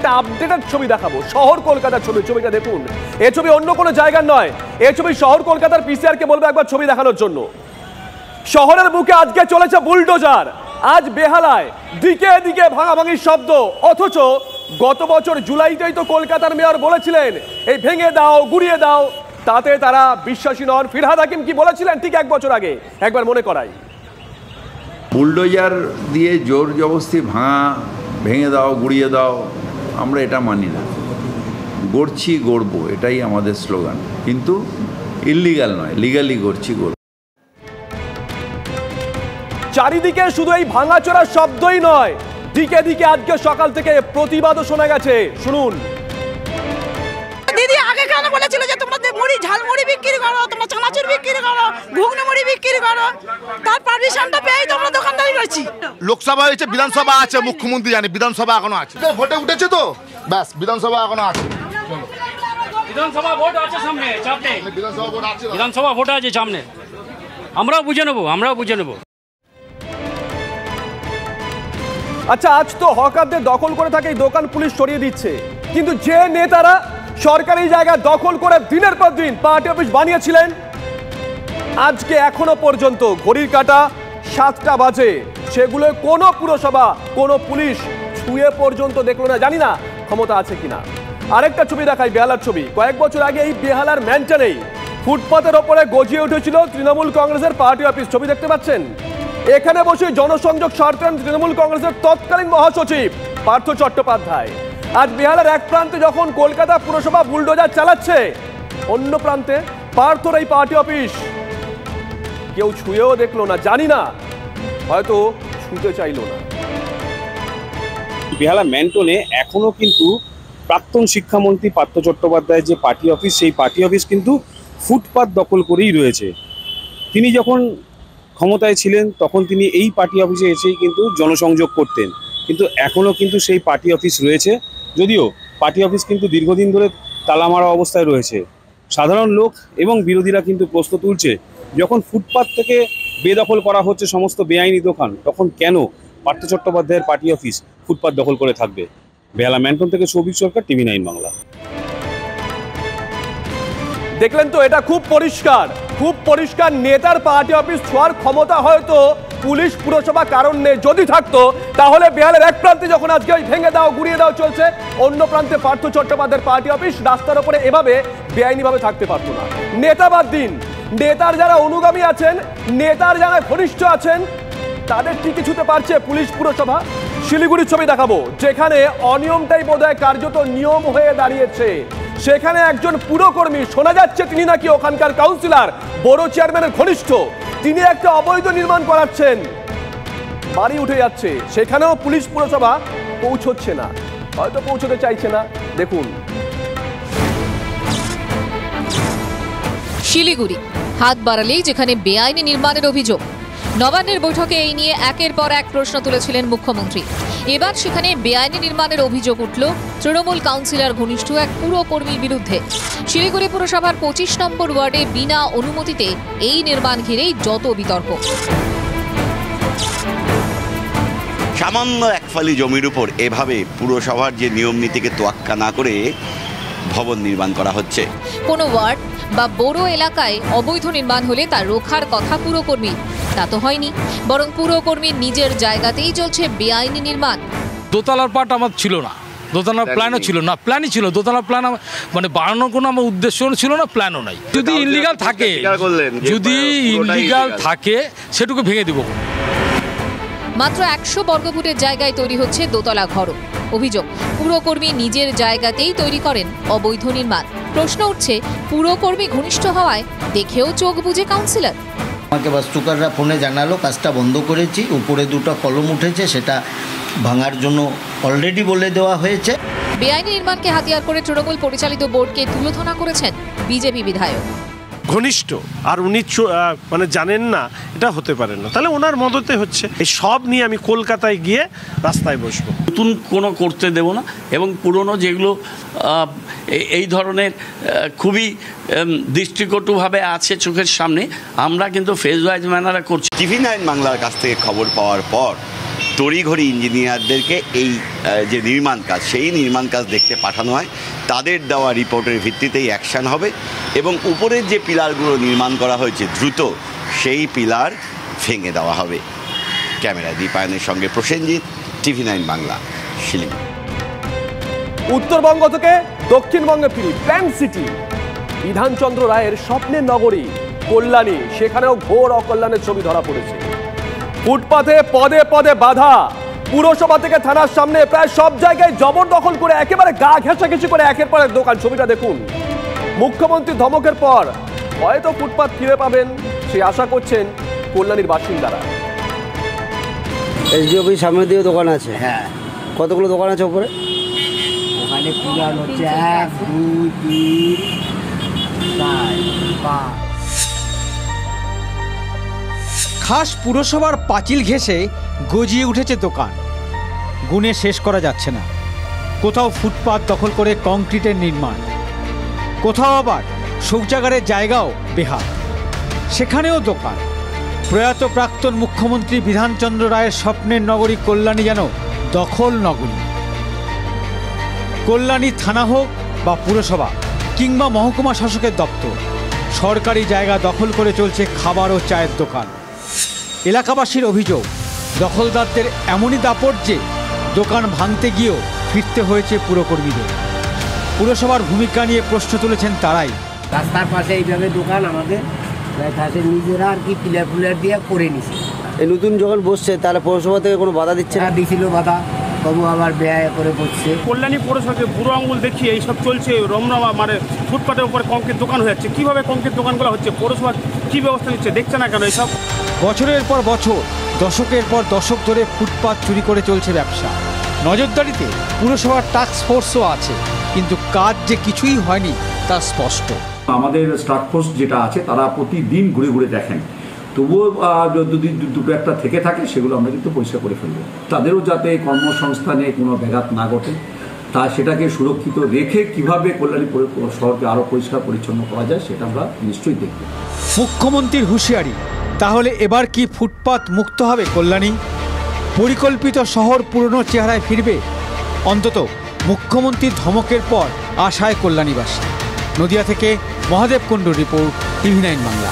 একটা আপডেটেড ছবি দেখাবো, শহর কলকাতার ছবি। ছবিটা দেখুন, এই ছবি অন্য কোনো জায়গার নয়, এই ছবি শহর কলকাতার। পিসিআর কে বলবো একবার ছবি দেখানোর জন্য। শহরের বুকে আজকে চলেছে বুলডোজার। আজ বেহালায় দিকে দিকে ভাঙাভাঙির শব্দ, অথচ গত বছর জুলাইতেই তো কলকাতার মেয়র বলেছিলেন এই ভেঙে দাও, গুড়িয়ে দাও, তাতে তারা বিশ্বাসী নন। ফিরহাদ হাকিম কি বলেছিলেন ঠিক 1 বছর আগে, একবার মনে করাই। বুলডোজার দিয়ে জোর জবরদস্তি ভেঙে দাও, গুড়িয়ে দাও, আমরা এটা মানি না। গড়ছি গড়বো, এটাই আমাদের স্লোগান, কিন্তু ইল্লিগাল নয়, লিগালি গড়ছি গড়ব। চারিদিকে শুধু এই ভাঙাচোরা শব্দই নয়, দিকে দিকে আজকে সকাল থেকে প্রতিবাদও শোনা গেছে। শুনুন। দিদি আগে কেন বলেছিল যে তোমরা মুড়ি ঝালমুড়ি বিক্রি করো, তোমরা চানাচুর বিক্রি করো, ঘুগনি মুড়ি বিক্রি করো, তার পারমিশনটা পেয়েই তোমরা দোকানদারি করছি। লোকসভা হয়েছে, বিধানসভা আছে, মুখ্যমন্ত্রী জানে, বিধানসভা এখনো আছে। ভোটে উঠেছে তো ব্যাস, বিধানসভা এখনো আছে। বিধানসভা ভোট আছে সামনে, চাপ নেই। বিধানসভা ভোট আছে সামনে, আমরাও বুঝে নেবো। আচ্ছা, আজ তো হকারদের দখল করে থাকে এই দোকান পুলিশ সরিয়ে দিচ্ছে, কিন্তু যে নেতারা সরকারি জায়গা দখল করে দিনের পর দিন পার্টি অফিস বানিয়েছিলেন, আজকে এখনো পর্যন্ত ঘড়ির কাঁটা 7টা বাজে, সেগুলো কোনো পুরসভা, কোনো পুলিশ ছুঁয়ে পর্যন্ত দেখলো না। জানি না ক্ষমতা আছে কিনা। আরেকটা ছবি দেখাই, বেহালার ছবি। কয়েক বছর আগে এই বেহালার ম্যানশনেই ফুটপাতের ওপরে গজিয়ে উঠেছিল তৃণমূল কংগ্রেসের পার্টি অফিস। ছবি দেখতে পাচ্ছেন। এখানে বসে জনসংযোগ সারতেন তৃণমূল কংগ্রেসের তৎকালীন মহাসচিব পার্থ চট্টোপাধ্যায়। আজ বেহালার এক প্রান্তে যখন কলকাতা পুরসভা বুলডোজার চালাচ্ছে, অন্য প্রান্তে পার্থর এই পার্টি অফিস কেউ ছুঁয়েও দেখলো না। জানি না, হয়তো ছুঁতে চাইলো না। বেহালা ম্যান্টনে এখনো কিন্তু প্রাক্তন শিক্ষামন্ত্রী পার্থ চট্টোপাধ্যায়ের যে পার্টি অফিস, সেই পার্টি অফিস কিন্তু ফুটপাত দখল করেই রয়েছে। তিনি যখন ক্ষমতায় ছিলেন তখন তিনি এই পার্টি অফিসে এসেই কিন্তু জনসংযোগ করতেন, কিন্তু এখনও কিন্তু সেই পার্টি অফিস রয়েছে। যদিও পার্টি অফিস কিন্তু দীর্ঘদিন ধরে তালা মারা অবস্থায় রয়েছে। সাধারণ লোক এবং বিরোধীরা কিন্তু প্রশ্ন তুলছে, যখন ফুটপাত থেকে বেদখল করা হচ্ছে সমস্ত বেআইনি দোকান, তখন কেন পার্থ চট্টোপাধ্যায়ের পার্টি অফিস ফুটপাত দখল করে থাকবে? বেহালা ম্যান্টন থেকে সৌভিক সরকার, টিভি 9 বাংলা। দেখলেন তো, এটা খুব পরিষ্কার নেতার পার্টি অফিস ছোঁয়ার ক্ষমতা হয়তো পুলিশ পুরসভা কারণ নেই। যদি থাকতো তাহলে বেহালের এক প্রান্তে যখন আজকে ওই ভেঙে দাও, গুড়িয়ে দাও চলছে, অন্য প্রান্তে পার্থ চট্টোপাধ্যায়ের পার্টি অফিস রাস্তার উপরে এভাবে বেআইনিভাবে থাকতে পারতো না। নেতা বাদ দিন, নেতার যারা অনুগামী আছেন, নেতার যারা ঘনিষ্ঠ আছেন, তাদের কি কিছুতে পারছে পুলিশ পুরসভা? শিলিগুড়ির ছবি দেখাবো, যেখানে অনিয়মটাই বোধহয় কার্যত নিয়ম হয়ে দাঁড়িয়েছে। সেখানে একজন পুরকর্মী, শোনা যাচ্ছে তিনি নাকি ওখানকার কাউন্সিলর, বড় চেয়ারম্যানের ঘনিষ্ঠ, তিনি একটা অবৈধ নির্মাণ করাচ্ছেন, বাড়ি উঠে যাচ্ছে। সেখানেও পুলিশ পুরসভা পৌঁছচ্ছে না, হয়তো পৌঁছতে চাইছে না। দেখুন। শিলিগুড়ি হাত বাড়ালেই যেখানে বেআইনি নির্মাণের অভিযোগ। নবান্নের বৈঠকে এই নিয়ে একের পর এক প্রশ্ন তুলেছিলেন মুখ্যমন্ত্রী। এবার সেখানে বেআইনি নির্মাণের অভিযোগ উঠল তৃণমূল কাউন্সিলর ঘনিষ্ঠ এক পুরকর্মীর বিরুদ্ধে। শিলিগুড়ি পুরসভার 25 নম্বর ওয়ার্ডে বিনা অনুমতিতে এই নির্মাণ ঘিরেই যত বিতর্ক। সামান্য এক ফালি জমির উপর এভাবে পুরসভার যে নিয়ম নীতিকে তোয়াক্কা না করে ভবন নির্মাণ করা হচ্ছে। কোনো ওয়ার্ড বা বড় এলাকায় অবৈধ নির্মাণ হলে তা রোখার কথা পুরকর্মী, তা তো হয়নি, বরং পুরকর্মীর নিজের জায়গাতেই চলছে বেআইনি নির্মাণ। দোতলার পার্ট আমার ছিল না, দোতলার প্ল্যানও ছিল না, প্ল্যানই ছিল দোতলার প্ল্যান, মানে বানানোর কোনো আমার উদ্দেশ্য ছিল না, প্ল্যানও নাই। যদি ইনলিগাল থাকে সেটুকু ভেঙে দেব। মাত্র 100 বর্গফুটের জায়গায় তৈরি হচ্ছে দোতলা ঘরও। অভিযোগ, পুরকর্মী নিজের জায়গাতেই তৈরি করেন অবৈধ নির্মাণ। প্রশ্ন উঠছে, পুরকর্মী ঘনিষ্ঠ হওয়ায় দেখেও চোখ বুজে কাউন্সিলর? আমাকে বাস্তুকাররা ফোনে জানালো কাজটা বন্ধ করেছি, উপরে 2টা কলম উঠেছে, সেটা ভাঙার জন্য অলরেডি বলে দেওয়া হয়েছে। বেআইনি নির্মাণকে হাতিয়ার করে তৃণমূল পরিচালিত বোর্ডকে তুলোধনা করেছেন বিজেপি বিধায়ক। ঘনিষ্ঠ আর উনি মানে জানেন না, এটা হতে পারে না। তাহলে ওনার মদতে হচ্ছে। এই সব নিয়ে আমি কলকাতায় গিয়ে রাস্তায় বসবো, নতুন কোনো করতে দেব না, এবং পুরনো যেগুলো এই ধরনের খুবই দৃষ্টিকটুভাবে আছে চোখের সামনে, আমরা কিন্তু ফেজ ওয়াইজ ম্যানারে করছি। টিভি 9 বাংলার কাছ থেকে খবর পাওয়ার পর তড়িঘড়ি ইঞ্জিনিয়ারদেরকে এই যে নির্মাণ কাজ, সেই নির্মাণ কাজ দেখতে পাঠানো হয়। তাদের দেওয়া রিপোর্টের ভিত্তিতেই অ্যাকশান হবে এবং উপরের যে পিলারগুলো নির্মাণ করা হয়েছে দ্রুত সেই পিলার ভেঙে দেওয়া হবে। ক্যামেরায় দীপায়নের সঙ্গে প্রসেনজিৎ, TV9 বাংলা, শিলিগুড়ি। উত্তরবঙ্গ থেকে দক্ষিণবঙ্গে ফিরি, প্ল্যান সিটি বিধানচন্দ্র রায়ের স্বপ্নের নগরী কল্যাণী, সেখানেও ঘোর অকল্যাণের ছবি ধরা পড়েছে। ফুটপাথে পদে পদে বাধা, পুরসভা থেকে থানার সামনে প্রায় সব জায়গায় জবরদখল করে একেবারে গা ঘেঁষাঘেঁষি করে একের পর এক দোকান। ছবিটা দেখুন। মুখ্যমন্ত্রী ধমকের পর হয়তো ফুটপাথ ফিরে পাবেন সেই আশা করছেন কল্যাণীর বাসিন্দারা। এসডি অফিস সামনে দিয়ে দোকান আছে। হ্যাঁ, কতগুলো দোকান আছে উপরে? ওখানে পুরান হচ্ছে 1 2 3 4 5। খাস পুরসভার পাঁচিল ঘেঁষে গজিয়ে উঠেছে দোকান, গুণে শেষ করা যাচ্ছে না। কোথাও ফুটপাত দখল করে কংক্রিটের নির্মাণ, কোথাও আবার শৌচাগারের জায়গাও বেহাল, সেখানেও দোকান। প্রয়াত প্রাক্তন মুখ্যমন্ত্রী বিধানচন্দ্র রায়ের স্বপ্নের নগরী কল্যাণী যেন দখল নগরী। কল্যাণী থানা হোক বা পুরসভা কিংবা মহকুমা শাসকের দপ্তর, সরকারি জায়গা দখল করে চলছে খাবার ও চায়ের দোকান। এলাকাবাসীর অভিযোগ, দখলদারদের এমনই দাপট যে দোকান ভাঙতে গিয়েও ফিরতে হয়েছে পুরকর্মীদের। পুরসভার ভূমিকা নিয়ে প্রশ্ন তুলেছেন তারাই। রাস্তার পাশে এইভাবে দোকান আমাদের নিজেরা আর কি পিলার দিয়ে করে নিছে। এই নতুন যখন বসছে তাহলে পৌরসভা থেকে কোনো বাধা দিচ্ছে না? দিছিল বাধা, তবু আবার ব্যয় করে বসছে। কল্যাণী পৌরসভাকে বুড়ো আঙুল দেখিয়ে এইসব চলছে, রমরমা মানে ফুটপাতের উপরে কংক্রিট দোকান হয়ে যাচ্ছে। কীভাবে কংক্রিট দোকানগুলো হচ্ছে, পৌরসভা কী ব্যবস্থা নিচ্ছে দেখছে না কেন? এইসব বছরের পর বছর, দশকের পর দশক ধরে ফুটপাত চুরি করে চলছে ব্যবসা। নজরদারিতে পুরসভার টাস্ক ফোর্সও আছে, কিন্তু কাজ যে কিছুই হয়নি তা স্পষ্ট। আমাদের স্টাফ ফোর্স যেটা আছে তারা প্রতিদিন ঘুরে ঘুরে দেখেন, তবুও যদি দুটো একটা থেকে থাকে সেগুলো আমরা কিন্তু পরিষ্কার করে ফেলবো। তাদেরও যাতে কর্মসংস্থানে কোনো ব্যাঘাত না ঘটে, তা সেটাকে সুরক্ষিত রেখে কিভাবে কল্যাণী শহরকে আরও পরিষ্কার পরিচ্ছন্ন করা যায় সেটা আমরা নিশ্চয়ই দেখব। মুখ্যমন্ত্রীর হুঁশিয়ারি, তাহলে এবার কি ফুটপাত মুক্ত হবে কল্যাণী? পরিকল্পিত শহর পুরনো চেহারায় ফিরবে? অন্তত মুখ্যমন্ত্রীর ধমকের পর আশায় কল্যাণীবাসী। নদিয়া থেকে মহাদেব কুণ্ডুর রিপোর্ট, TV9 বাংলা।